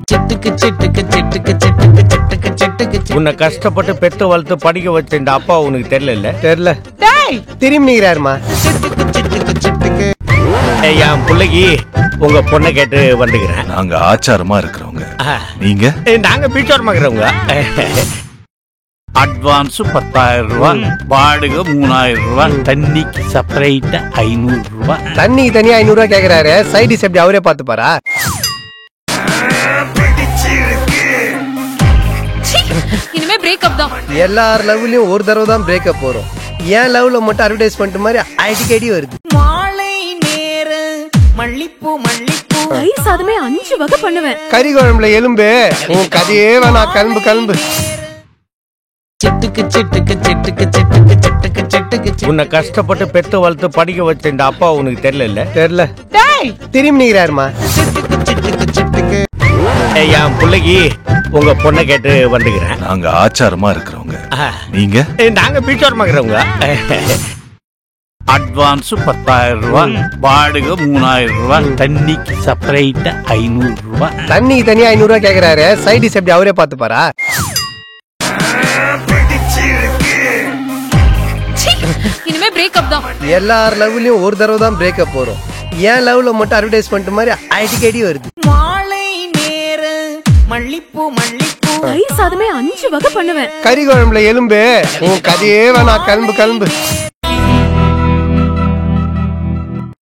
சிட்டுக்கு சிட்டுக்கு சிட்டுக்கு சிட்டுக்கு சிட்டுக்கு சிட்டுக்கு உன்னை கஷ்டப்பட்டு பெத்து வளர்த்து படிக்க வச்ச இந்த அப்பா உனக்கு தெரியல தெரியல. டேய் திரும்பி நீராருமா. சிட்டுக்கு சிட்டுக்கு சிட்டுக்கு என் பிள்ளைக்கு உங்க பொண்ணை கேட்டு வந்துக்கிறேன். நாங்க ஆச்சாரமா இருக்கிறவங்க. நீங்க? நாங்க பீச்சோரமாக்குறவங்க. அட்வான்ஸ் 10,000 ரூபாய், வாடகை 3,000 ரூபாய், தண்ணிக்கு செப்பரேட்டா 500 ரூபாய். தண்ணிக்கு தனியா 500 ரூபாய் கேக்குறாரு. சைடிஸ் எப்படி அவரே பாத்துப்பாரா? இனிமே பிரேக்கப் தான். எல்லார் லவ்லயும் ஒரு தடவை தான் பிரேக்கப் வரும். ஏன் லவ்ல மட்டும் அட்வர்டைஸ்மெண்ட் மாதிரி அடிக்கடி வருது. மாலை நேர மல்லிப்பூ மல்லிப்பூ தயிர் சாதமே 5 வகை பண்ணுவேன். கறி குழம்புல எலும்பு. உன் கதையே வேணா. கிளம்பு கிளம்பு. சிட்டுக்கு சிட்டுக்கு சிட்டுக்கு சிட்டுக்கு சிட்டுக்கு சிட்டுக்கு உன்னை கஷ்டப்பட்டு பெத்து வளர்த்து படிக்க வச்ச இந்த அப்பா உனக்கு தெரியல. தெரியல. டேய் திரும்பி நீராருமா. சிட்டுக்கு சிட்டுக்கு சிட்டுக்கு என் பிள்ளைக்கு உங்க பொண்ணை கேட்டு வந்துக்கிறேன். நாங்க ஆச்சாரமா இருக்கிறவங்க. நீங்க? நாங்க பீச்சோரமாக்குறவங்க. அட்வான்ஸ் 10,000 ரூபாய், வாடகை 3,000 ரூபாய், தண்ணிக்கு செப்பரேட்டா 500 ரூபாய். தண்ணிக்கு தனியா 500 ரூபாய் கேக்குறாரு. சைடிஸ் எப்படி அவரே பாத்துப்பாரா? இனிமே பிரேக்கப் தான். எல்லார் லவ்லயும் ஒரு தடவை தான் பிரேக்கப் வரும். ஏன் லவ்ல மட்டும் அட்வர்டைஸ்மெண்ட் மாதிரி அடிக்கடி வருது. மாலை நேர மல்லிப்பூ மல்லிப்பூ தயிர் சாதமே 5 வகை பண்ணுவேன். கறி குழம்புல எலும்பு. உன் கதையே வேணா. கிளம்பு கிளம்பு.